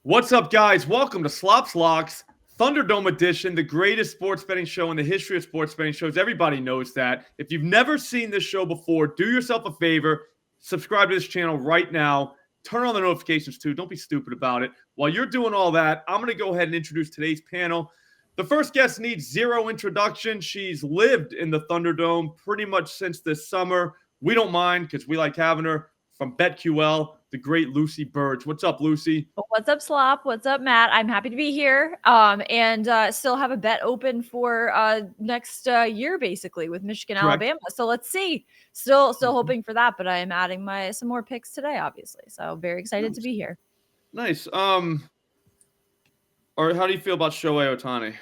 What's up, guys? Welcome to Slops Locks, Thunderdome edition, the greatest sports betting show in the history of sports betting shows. Everybody knows that. If you've never seen this show before, do yourself a favor. Subscribe to this channel right now. Turn on the notifications, too. Don't be stupid about it. While you're doing all that, I'm going to go ahead and introduce today's panel. The first guest needs zero introduction. She's lived in the Thunderdome pretty much since this summer. We don't mind because we like having her. From BetQL, the great Lucy Burdge. What's up, Lucy? What's up, Slop? What's up, Matt? I'm happy to be here. And still have a bet open for next year, basically, with Michigan, Correct. Alabama. So let's see. Still hoping for that, but I am adding some more picks today, obviously. So very excited to be here. Nice. Or how do you feel about Shohei Ohtani?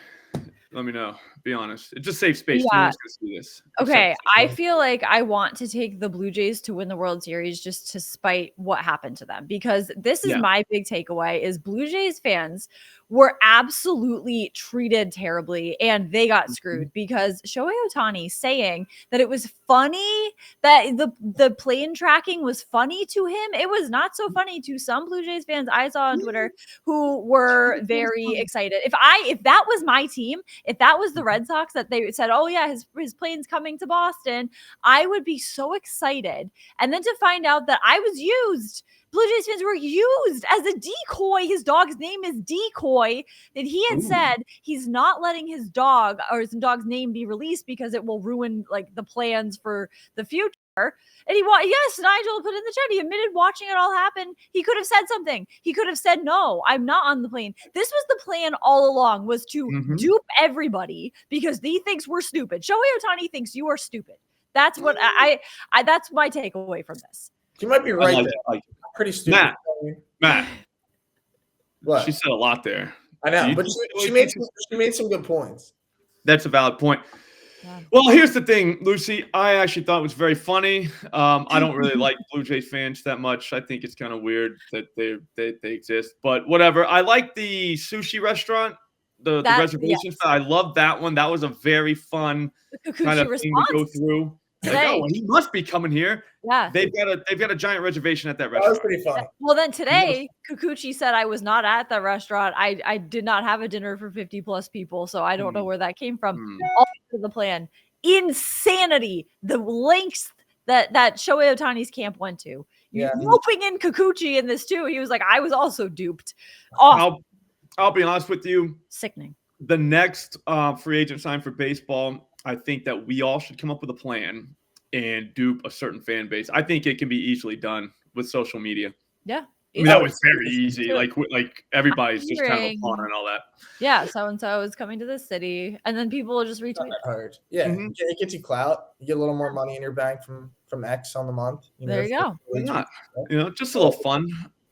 Let me know. Be honest. It just saves space. Yeah. No one's gonna see this. Okay, I feel like I want to take the Blue Jays to win the World Series just to spite what happened to them, because this is my big takeaway is Blue Jays fans were absolutely treated terribly and they got screwed because Shohei Ohtani saying that it was funny, that the plane tracking was funny to him. It was not so funny to some Blue Jays fans I saw on Twitter who were very excited. If that was my team, if that was the Red Sox that they said, oh yeah, his plane's coming to Boston, I would be so excited. And then to find out that I was used, Blue Jays fans were used as a decoy. His dog's name is Decoy. That he had said he's not letting his dog or his dog's name be released because it will ruin like the plans for the future. And yes, Nigel put in the chat. He admitted watching it all happen. He could have said something. He could have said, no, I'm not on the plane. This was the plan all along, was to dupe everybody because he thinks we're stupid. Shohei Ohtani thinks you are stupid. That's what I that's my takeaway from this. You might be right there. Pretty stupid. Matt. What? She said a lot there. I know, but she made some good points. That's a valid point. Yeah. Well, here's the thing, Lucy. I actually thought it was very funny. I don't really like Blue Jays fans that much. I think it's kind of weird that they exist, but whatever. I like the sushi restaurant, the reservations. Yes. I love that one. That was a very fun kind of thing to go through. Like, oh, he must be coming here. Yeah, they've got a giant reservation at that restaurant. That was pretty funny. Well, then today, Kikuchi said I was not at the restaurant. I did not have a dinner for 50 plus people, so I don't know where that came from. All to the plan, insanity, the lengths that Shohei Ohtani's camp went to. Roping in Kikuchi in this too. He was like, I was also duped. Awesome. I'll be honest with you. Sickening. The next free agent sign for baseball, I think that we all should come up with a plan and dupe a certain fan base. I think it can be easily done with social media. Yeah. I mean, that was very easy. Like everybody's just kind of a pawn and all that. Yeah, so-and-so is coming to the city. And then people will just retweet. Hard. Yeah, it gets you clout. You get a little more money in your bank from X on the month. There you go. Why not? Just a little fun.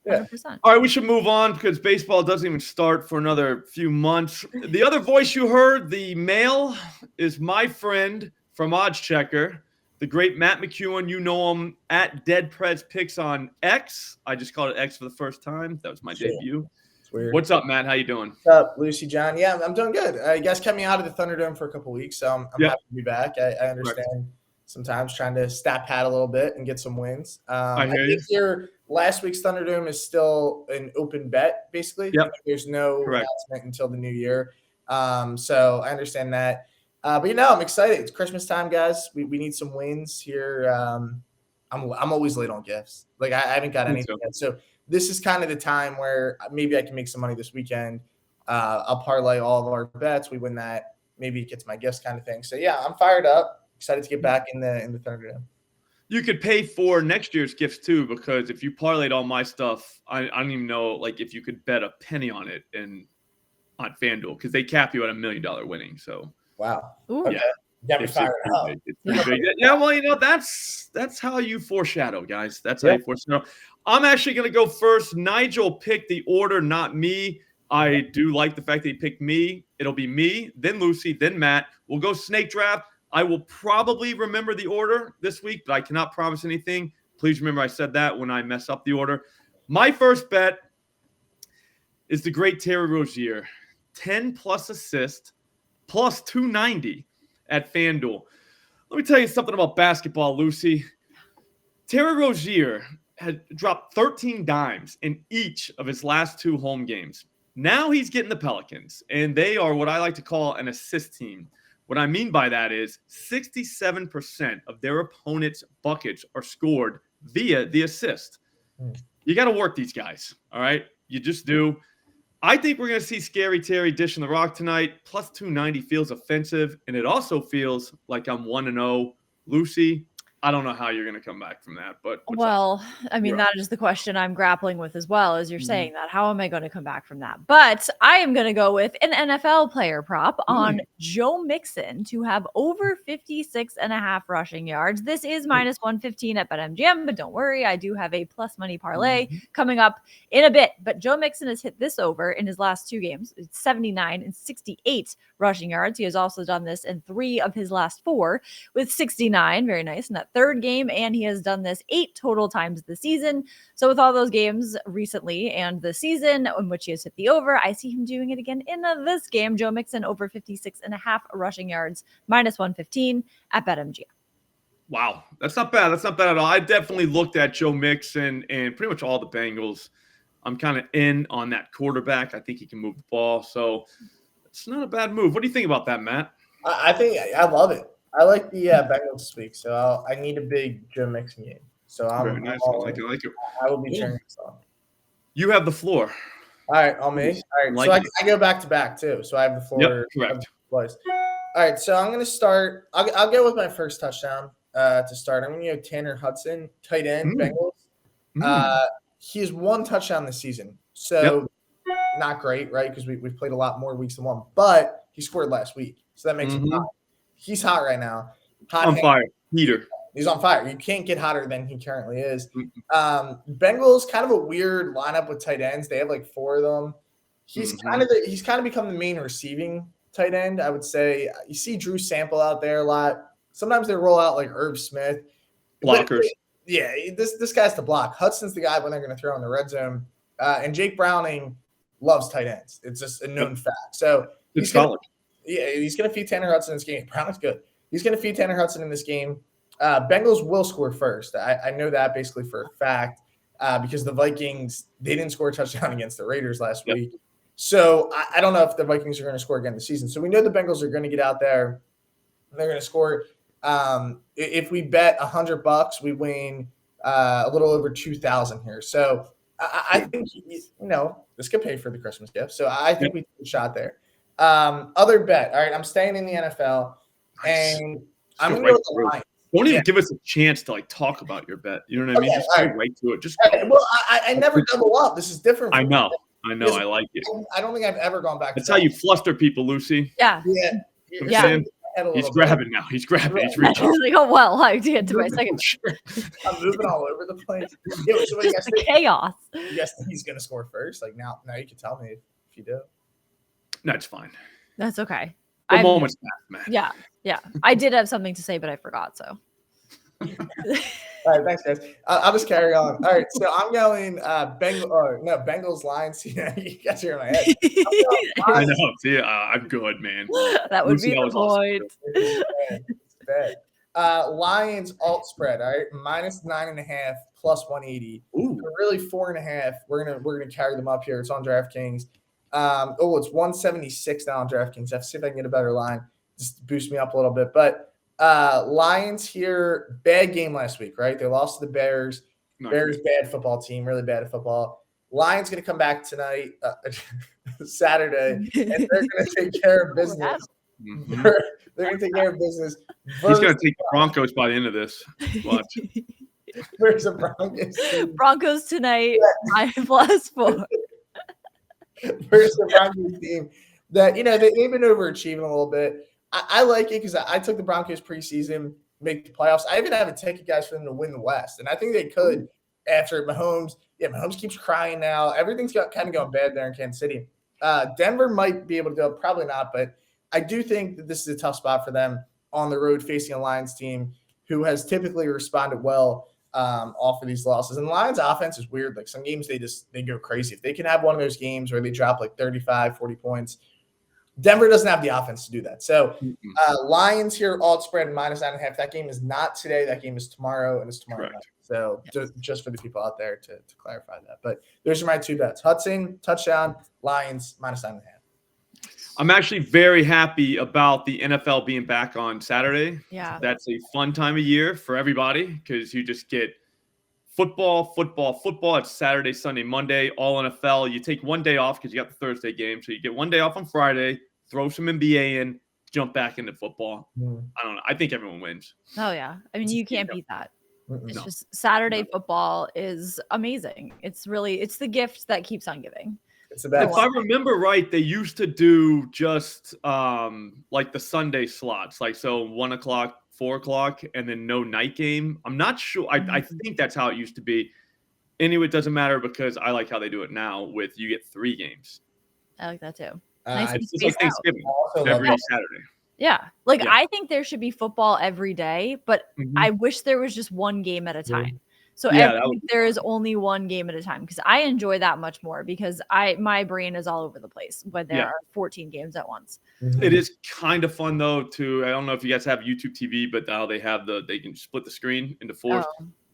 Yeah. 100%. All right, we should move on because baseball doesn't even start for another few months. The other voice you heard, the male, is my friend from Odds Checker, the great Matt McCuen. You know him at DeadPresPicks on X. I just called it X for the first time. That was my debut. It's weird. What's up, Matt? How you doing? What's up, Lucy, John? Yeah, I'm doing good. You guys kept me out of the Thunderdome for a couple weeks, so I'm happy to be back. I understand sometimes trying to stat pad a little bit and get some wins. I hear you. Here, last week's Thunderdome is still an open bet, basically. Yep. There's no announcement until the new year. So I understand that. But I'm excited. It's Christmas time, guys. We need some wins here. I'm always late on gifts. Like I haven't got anything yet. So this is kind of the time where maybe I can make some money this weekend. I'll parlay all of our bets. We win that. Maybe it gets my gifts kind of thing. So yeah, I'm fired up. Excited to get back in the Thunderdome. You could pay for next year's gifts too, because if you parlayed all my stuff, I don't even know if you could bet a penny on it on FanDuel because they cap you at $1 million winning. So wow, okay. Yeah, got me fired up. Yeah, well, that's how you foreshadow, guys. That's how you foreshadow. I'm actually going to go first. Nigel picked the order, not me. I do like the fact that he picked me. It'll be me, then Lucy, then Matt. We'll go snake draft. I will probably remember the order this week, but I cannot promise anything. Please remember I said that when I mess up the order. My first bet is the great Terry Rozier. 10 plus assist, plus 290 at FanDuel. Let me tell you something about basketball, Lucy. Terry Rozier had dropped 13 dimes in each of his last 2 home games. Now he's getting the Pelicans, and they are what I like to call an assist team. What I mean by that is 67% of their opponents' buckets are scored via the assist. You got to work these guys, all right? You just do. I think we're going to see Scary Terry dishing the rock tonight. Plus 290 feels offensive, and it also feels like I'm 1-0. Lucy, I don't know how you're going to come back from that, but well, I mean, that is the question I'm grappling with as well, as you're saying that. How am I going to come back from that? But I am going to go with an NFL player prop on Joe Mixon to have over 56.5 rushing yards. This is minus 115 at BetMGM, but don't worry, I do have a plus money parlay coming up in a bit. But Joe Mixon has hit this over in his last 2 games. It's 79 and 68 rushing yards. He has also done this in 3 of his last 4 with 69. Very nice. In that 3rd game, and he has done this 8 total times this season. So with all those games recently and the season in which he has hit the over, I see him doing it again in this game. Joe Mixon over 56.5 rushing yards, minus 115 at BetMGM. Wow, that's not bad. That's not bad at all. I definitely looked at Joe Mixon and pretty much all the Bengals. I'm kind of in on that quarterback. I think he can move the ball, so it's not a bad move. What do you think about that, Matt? I think I love it. I like the Bengals this week, so I need a big Joe Mixon game. So Very nice. I like it. I will be cheering this on. You have the floor. All right, on me. All right, so I go back to back too. So I have the floor. Yep, correct. All right, so I'm going to start. I'll go with my first touchdown to start. I'm going to go Tanner Hudson, tight end, Bengals. He has 1 touchdown this season, so not great, right? Because we've played a lot more weeks than 1, but he scored last week, so that makes him hot. He's hot right now. On fire. Heater. He's on fire. You can't get hotter than he currently is. Bengals, kind of a weird lineup with tight ends. They have like 4 of them. He's kind of become the main receiving tight end, I would say. You see Drew Sample out there a lot. Sometimes they roll out like Irv Smith. Blockers. Yeah, this guy's the block. Hudson's the guy when they're going to throw in the red zone. And Jake Browning loves tight ends. It's just a known fact. So he's going to feed Tanner Hudson in this game. Browning's good. He's going to feed Tanner Hudson in this game. Bengals will score first. I know that basically for a fact because the Vikings, they didn't score a touchdown against the Raiders last week. So I don't know if the Vikings are going to score again this season. So we know the Bengals are going to get out there. They're going to score. If we bet $100, we win a little over 2,000 here. So I think, this could pay for the Christmas gift. So I think we took a shot there. Other bet. All right, I'm staying in the NFL, and I'm going to go with the Lions. Don't even give us a chance to talk about your bet. You know what I mean? Just go right to it. Just well, I never double up. This is different. I know. I like it. I don't think I've ever gone back. That's how you fluster people, Lucy. Yeah. He's grabbing now. He's grabbing. He's reaching. He's like, oh, well, I get to my second. I'm moving all over the place. So what do you guys think? Chaos. You guys think he's going to score first? Now you can tell me if you do. No, it's fine. That's okay. The moment's past, man. Yeah. I did have something to say, but I forgot, so. All right, thanks, guys. I'll just carry on. All right, so I'm going Bengals, Lions. You guys are in my head. I know. See, I'm good, man. That would be the point. Awesome. It's bad. Lions alt spread. All right, minus 9.5, plus 180. Ooh. So really 4.5. We're gonna carry them up here. It's on DraftKings. It's 176 now on DraftKings. I have to see if I can get a better line. Just boost me up a little bit, but. Lions here, bad game last week, right? They lost to the Bears. Bears, bad football team, really bad at football. Lions going to come back tonight, Saturday, and they're going to take care of business. They're going to take care of business. He's going to take the Broncos by the end of this. Watch. Where's the Broncos? Broncos tonight, 5+4. Where's the Broncos team that, they've been overachieving a little bit. I like it because I took the Broncos preseason, make the playoffs. I even have a ticket, guys, for them to win the West. And I think they could after Mahomes. Yeah, Mahomes keeps crying now. Everything's kind of going bad there in Kansas City. Denver might be able to do it. Probably not. But I do think that this is a tough spot for them on the road facing a Lions team who has typically responded well off of these losses. And the Lions offense is weird. Like some games they go crazy. If they can have one of those games where they drop like 35, 40 points, Denver doesn't have the offense to do that. So Lions here, alt spread -9.5. That game is not today. That game is tomorrow, and it's tomorrow night. So just for the people out there to clarify that. But those are my two bets. Hudson, touchdown, Lions, -9.5. I'm actually very happy about the NFL being back on Saturday. Yeah. That's a fun time of year for everybody because you just get football. It's Saturday, Sunday, Monday, all NFL. You take one day off because you got the Thursday game. So you get one day off on Friday, throw some NBA in, jump back into football. I don't know. I think everyone wins. Oh, yeah. I mean, you can't beat that. It's No. just Saturday football is amazing. It's the gift that keeps on giving. It's the best. If I remember right, they used to do just like the Sunday slots, like so 1 o'clock, 4 o'clock, and then no night game. I'm not sure. I think that's how it used to be. Anyway, it doesn't matter because I like how they do it now with you get 3 games. I like that too. It's just like Thanksgiving every Saturday. Yeah. I think there should be football every day, but I wish there was just one game at a time. So there is only one game at a time because I enjoy that much more because my brain is all over the place when there are 14 games at once. It is kind of fun though I don't know if you guys have YouTube TV, but now they can split the screen into 4.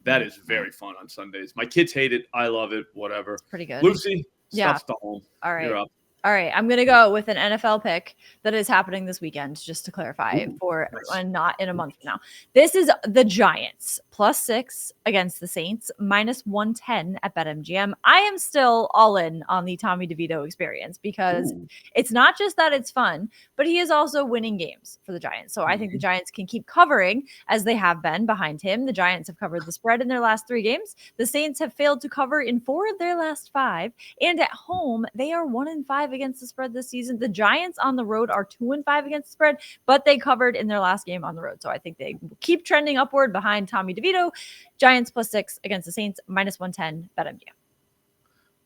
That is very fun on Sundays. My kids hate it. I love it. Whatever. It's pretty good. Lucy, stuff's the home. All right. You're up. All right, I'm going to go with an NFL pick that is happening this weekend, just to clarify, for not in a month from now. This is the Giants, +6 against the Saints, -110 at BetMGM. I am still all in on the Tommy DeVito experience because it's not just that it's fun, but he is also winning games for the Giants. So I think the Giants can keep covering as they have been behind him. The Giants have covered the spread in their last 3 games. The Saints have failed to cover in 4 of their last 5. And at home, they are 1-5 against the spread this season. The Giants on the road are 2-5 against the spread, but they covered in their last game on the road. So I think they keep trending upward behind Tommy DeVito. Giants +6 against the Saints, -110 BetMGM.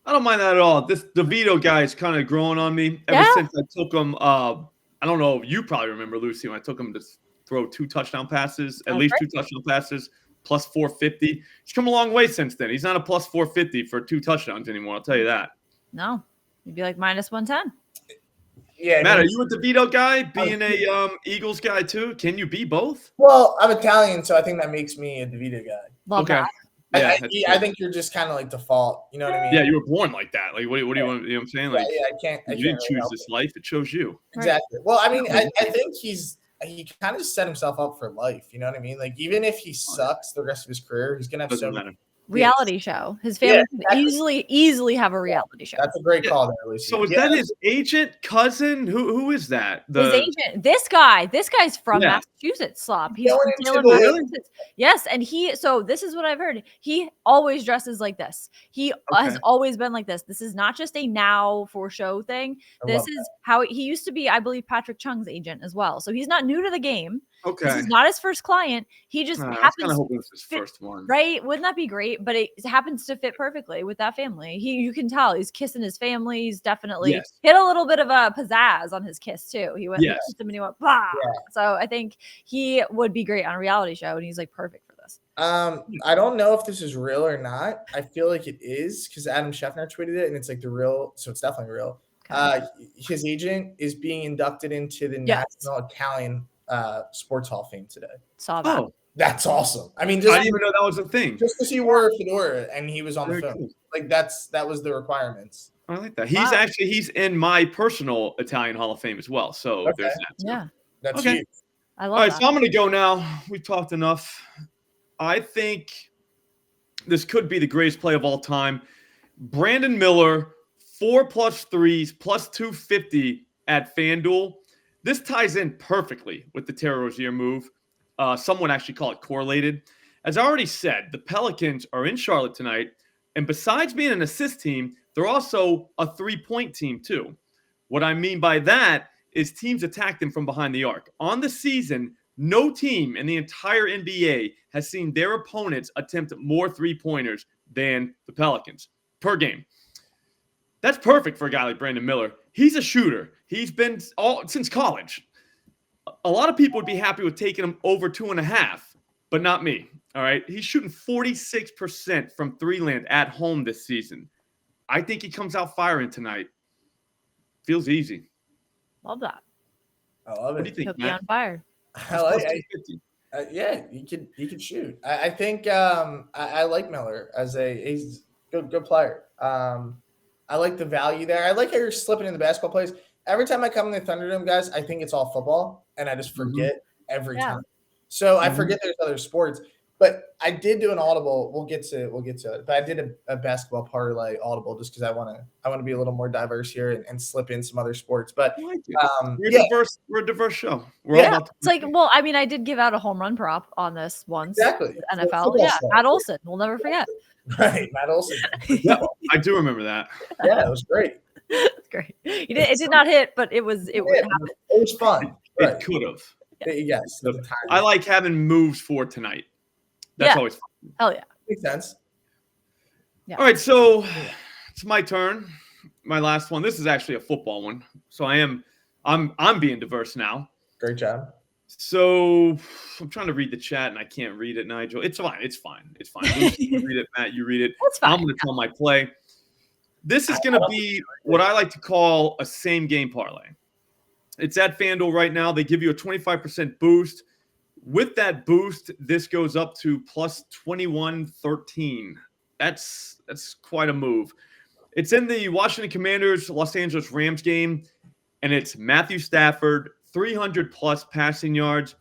I don't mind that at all. This DeVito guy is kind of growing on me ever since I took him. I don't know. You probably remember, Lucy, when I took him to throw 2 touchdown passes, at least 2 touchdown passes, +450. He's come a long way since then. He's not a +450 for 2 touchdowns anymore. I'll tell you that. No. You'd be like -110. Yeah, Matt, are you a DeVito guy, being a Eagles guy too? Can you be both? Well, I'm Italian, so I think that makes me a DeVito guy. Love that. Yeah, I think you're just kind of like default. You know what I mean? Yeah, you were born like that. Like, what do you want? You know what I'm saying? Like, I can't. You didn't choose this life; it chose you. Exactly. Well, I mean, I think he kind of just set himself up for life. You know what I mean? Like, even if he sucks the rest of his career, he's gonna have so many. Reality show. His family could easily have a reality show. That's a great call there, Lucy. So is that his agent, cousin? Who is that? His agent. This guy's from Massachusetts, Slop. He's from Salem, Massachusetts. Yes, and so this is what I've heard. He always dresses like this. He has always been like this. This is not just a now for show thing. This is how he used to be, I believe, Patrick Chung's agent as well. So he's not new to the game. Okay. This is not his first client. He just happens. I kind of hope it's his first one. Right? Wouldn't that be great? But it happens to fit perfectly with that family. You can tell he's kissing his family. He's definitely hit a little bit of a pizzazz on his kiss too. He went kissed him and he went blah. Yeah. So I think he would be great on a reality show, and he's like perfect for this. I don't know if this is real or not. I feel like it is because Adam Schefter tweeted it, and it's like the real. So it's definitely real. His agent is being inducted into the National Italian Sports Hall of Fame today. Saw that. Oh, that's awesome. I mean, I didn't even know that was a thing. Just because he wore a fedora and he was on the phone, like that was the requirements. I like that. He's in my personal Italian Hall of Fame as well. So there's that. Yeah, that's huge. I love. All right, that. so I'm going to go now. We've talked enough. I think this could be the greatest play of all time. Brandon Miller, 4 + 3s, +250 at FanDuel. This ties in perfectly with the Terry Rozier move. Someone actually called it correlated. As I already said, the Pelicans are in Charlotte tonight. And besides being an assist team, they're also a 3-point team too. What I mean by that is teams attack them from behind the arc. On the season, no team in the entire NBA has seen their opponents attempt more 3-pointers than the Pelicans per game. That's perfect for a guy like Brandon Miller. He's a shooter. He's been since college. A lot of people would be happy with taking him over 2.5, but not me. All right. He's shooting 46% from 3-land at home this season. I think he comes out firing tonight. Feels easy. Love that. I love What do you it. think, He'll be Matt? on fire. I like yeah, you could shoot. I think I like Miller as he's good player. I like the value there. I like how you're slipping in the basketball plays. Every time I come in the Thunderdome, guys, I think it's all football, and I just forget every time. So I forget there's other sports. But I did do an audible. We'll get to it. But I did a basketball parlay audible just because I want to be a little more diverse here and slip in some other sports. But we're a diverse show. We're all about it's like, well, I mean, I did give out a home run prop on this once. Exactly. NFL. Yeah, Matt Olson. We'll never forget. Right, Matt Olson. Yeah, I do remember that. Yeah, it was great. It's great. It did not hit, but it was happened. It was fun. It could have. Yes. I like having moves for tonight. That's always fun. Hell yeah. Makes sense. Yeah. All right, so it's my turn. My last one. This is actually a football one. So I'm being diverse now. Great job. So I'm trying to read the chat and I can't read it, Nigel. It's fine. You read it, Matt. You read it. That's fine. I'm going to tell my play. This is going to be what I like to call a same game parlay. It's at FanDuel right now. They give you a 25% boost. With that boost, this goes up to plus 2113. That's quite a move. It's in the Washington Commanders Los Angeles Rams game, and it's Matthew Stafford, 300 plus passing yards.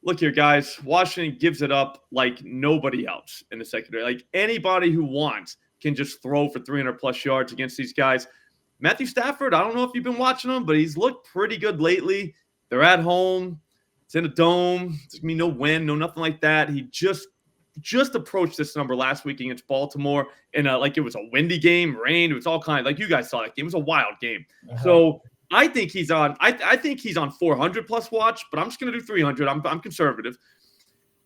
Look here, guys. Washington gives it up like nobody else in the secondary. Like anybody who wants can just throw for 300 plus yards against these guys. Matthew Stafford, I don't know if you've been watching him, but he's looked pretty good lately. They're at home. It's in a dome. There's going to be no wind, no nothing like that. He just approached this number last week against Baltimore in like it was a windy game, rain. It was all kind of like you guys saw that game. It was a wild game. So I think he's on. I think he's on 400 plus watch, but I'm just going to do 300. I'm conservative.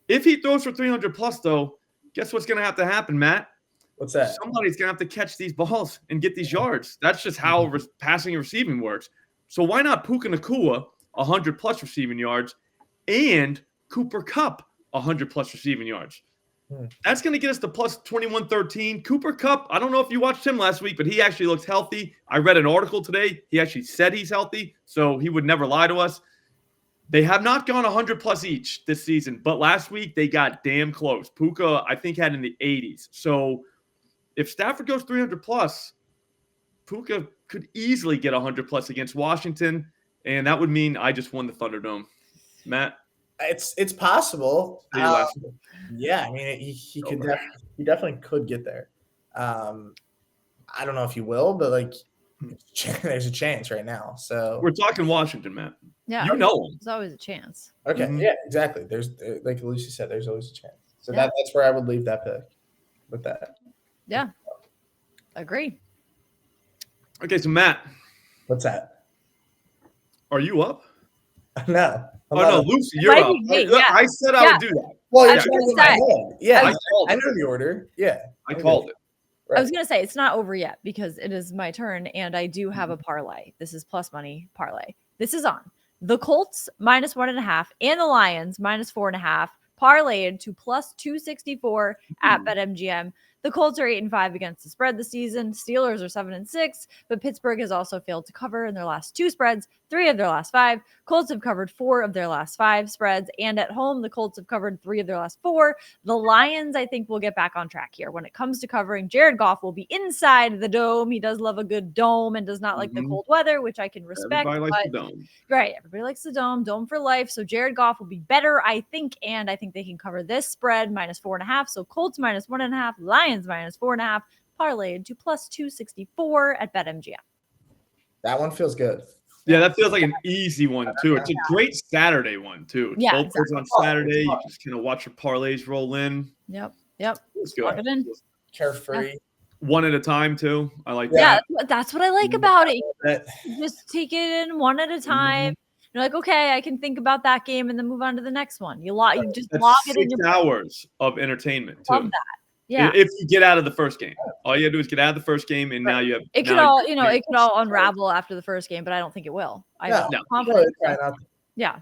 If he throws for 300 plus, though, guess what's going to have to happen, Matt? What's that? Somebody's going to have to catch these balls and get these yards. That's just how passing and receiving works. So why not Puka Nacua 100 plus receiving yards? And Cooper Kupp, 100 plus receiving yards. That's going to get us to plus 2113. Cooper Kupp, I don't know if you watched him last week, but he actually looks healthy. I read an article today. He actually said he's healthy, so he would never lie to us. They have not gone 100 plus each this season, but last week they got damn close. Puka, I think, had in the 80s. So if Stafford goes 300 plus, Puka could easily get 100 plus against Washington, and that would mean I just won the Thunderdome. Matt? It's possible. Yeah, I mean, he definitely could get there. I don't know if he will, but like, there's a chance right now. So we're talking Washington, Matt. Yeah, you know him. There's always a chance. Okay, yeah, exactly. There's like Lucy said, there's always a chance. So that's where I would leave that pick with that. Yeah, agree. Okay, so Matt, what's that? Are you up? No. No, Lucy, you're up. I said I would do that. Well, you're trying to get my head. Yeah, I know the order. Yeah, I called it. Right. I was going to say it's not over yet because it is my turn and I do have a parlay. This is plus money parlay. This is on the Colts minus 1.5 and the Lions minus 4.5 parlayed to plus 264 at BetMGM. The Colts are 8-5 against the spread this season. Steelers are 7-6, but Pittsburgh has also failed to cover in their last 2 spreads, 3 of their last 5. Colts have covered 4 of their last 5 spreads, and at home, the Colts have covered 3 of their last 4. The Lions, I think, will get back on track here. When it comes to covering, Jared Goff will be inside the dome. He does love a good dome and does not like the cold weather, which I can respect. Everybody likes the dome. Right, everybody likes the dome. Dome for life. So Jared Goff will be better, I think, and I think they can cover this spread minus 4.5. So Colts minus 1.5, Lions minus 4.5, parlayed to plus 264 at BetMGM. That one feels good. Yeah, that feels like an easy one too. It's a great Saturday one too. It's both exactly. On Saturday. You just kind of watch your parlays roll in. Yep. It's good. Lock it in. Carefree. One at a time too. I like that. Yeah, that's what I like about it. Just take it in one at a time. You're like, okay, I can think about that game and then move on to the next one. You just log it in. 6 hours of entertainment too. Love that. Yeah. If you get out of the first game, all you gotta do is get out of the first game, and now you have. It could all, it could all unravel after the first game, but I don't think it will. No. Yeah.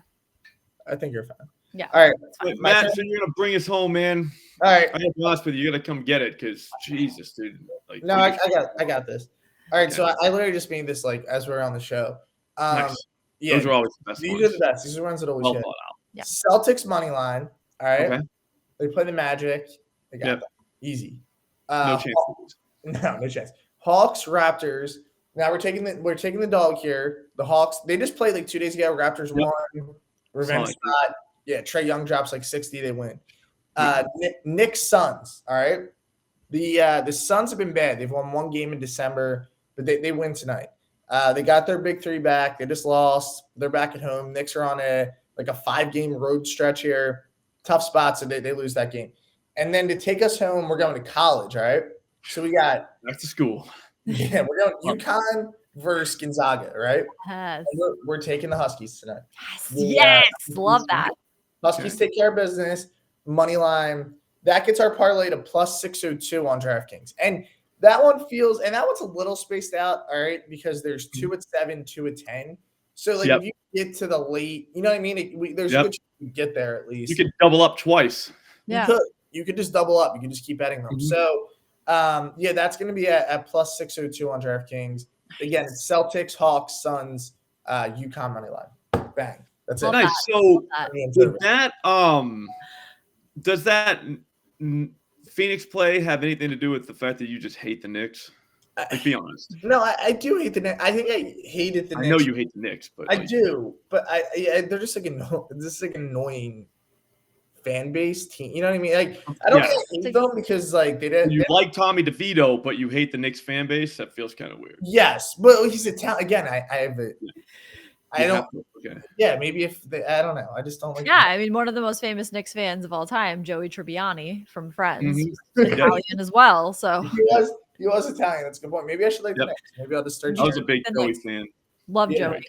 I think you're fine. Yeah. All right, Matt, so you're gonna bring us home, man. All right. I gotta be honest with you. You gotta come get it, because Jesus, dude. Like, no, I got this. All right, so I literally just made this like as we're on the show. Nice. Yeah, those are always the best these ones. are the best. These are the ones that always Well hit. thought out. Yeah. Celtics money line. All right. Okay. They play the Magic. They got that. Easy. No chance. No chance. Hawks Raptors. Now we're taking the dog here. The Hawks. They just played like 2 days ago. Raptors won. Revenge spot. Yeah. Trae Young drops like 60. They win. Knicks Suns. All right. The Suns have been bad. They've won one game in December, but they win tonight. They got their big three back. They just lost. They're back at home. Knicks are on a 5-game road stretch here. Tough spot, so they lose that game. And then to take us home, we're going to college, all right? So we got back to school. Yeah, we're going UConn versus Gonzaga, right? Yes. We're taking the Huskies tonight. Yes. Love that. Huskies take care of business. Money line. That gets our parlay to plus 602 on DraftKings. And that one feels, and that one's a little spaced out, all right, because there's 2 at 7, 2 at 10. So, if you get to the late, you know what I mean? There's a good chance you get there at least. You could double up twice. Yeah. You could just double up. You can just keep betting them. So, that's going to be at plus 602 on DraftKings. Again, Celtics, Hawks, Suns, UConn money line. Bang. That's it. Nice. So, with that, does that Phoenix play have anything to do with the fact that you just hate the Knicks? Be honest. No, I do hate the Knicks. I think I hated the Knicks. I know you hate the Knicks, but I do. But they're just like annoying fan base team. You know what I mean? Like I don't hate them because they didn't. You like Tommy DeVito, but you hate the Knicks fan base. That feels kind of weird. Yes, but he's a talent. Again, I have it. I don't. Okay. Yeah, maybe I don't know. I just don't like. Yeah, I mean, one of the most famous Knicks fans of all time, Joey Tribbiani from Friends, Italian as well. So he was Italian. That's a good point. Maybe I should like the Knicks. Maybe I'll just start. I was a big Joey fan. Love Joey.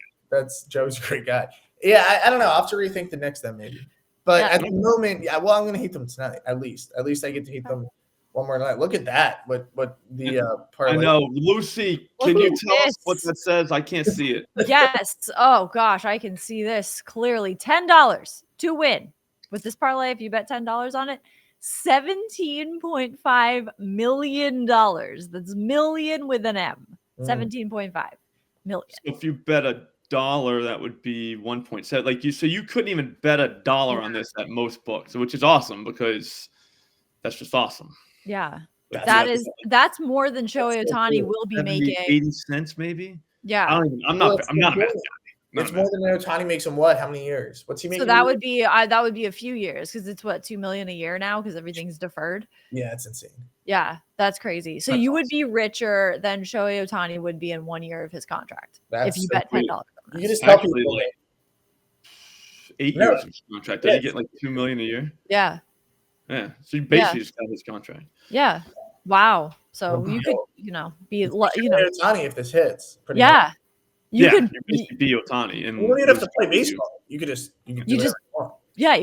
Joey's a great guy. Yeah, I don't know. I'll have to rethink the Knicks then maybe. But at the moment, I'm going to hate them tonight. At least I get to hate them one more night. Look at that. What the parlay. I know. Lucy, can you tell us what that says? I can't see it. Yes. Oh gosh, I can see this clearly. $10 to win with this parlay. If you bet $10 on it, $17.5 million. That's million with an M. 17.5 million. So if you bet $1, that would be 1.7. So you couldn't even bet $1 on this at most books, which is awesome because that's just awesome. Yeah. That's more than Shohei Ohtani will be 70, making. 80 cents maybe. Yeah. I'm not a math guy. It's more than Ohtani makes in what? How many years? What's he making? So that would be a few years because it's what, $2 million a year now because everything's deferred. Yeah, it's insane. Yeah, that's crazy. So you would be richer than Shohei Ohtani would be in 1 year of his contract if you bet $10. You can just tell people 8 years of his contract. Does he get like $2 million a year? Yeah. Yeah. So you basically just got his contract. Yeah. Wow. So you could, be, Ohtani if this hits. Yeah. You could be Ohtani, and you don't even have to play baseball. You could just you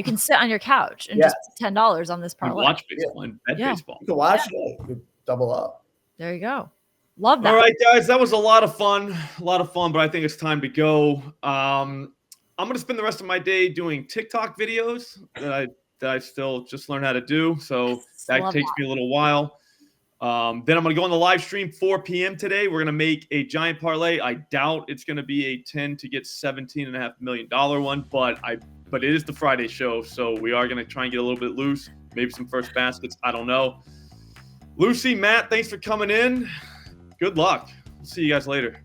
can sit on your couch and just put $10 on this parlay. Watch baseball and bet baseball. You can watch it. You could double up. There you go. Love that. All right, guys, that was a lot of fun, but I think it's time to go. I'm gonna spend the rest of my day doing TikTok videos that I still just learned how to do. So that takes me a little while. Then I'm going to go on the live stream 4 p.m. today. We're going to make a giant parlay. I doubt it's going to be a 10 to get $17.5 million one, but it is the Friday show, so we are going to try and get a little bit loose. Maybe some first baskets. I don't know. Lucy, Matt, thanks for coming in. Good luck. See you guys later.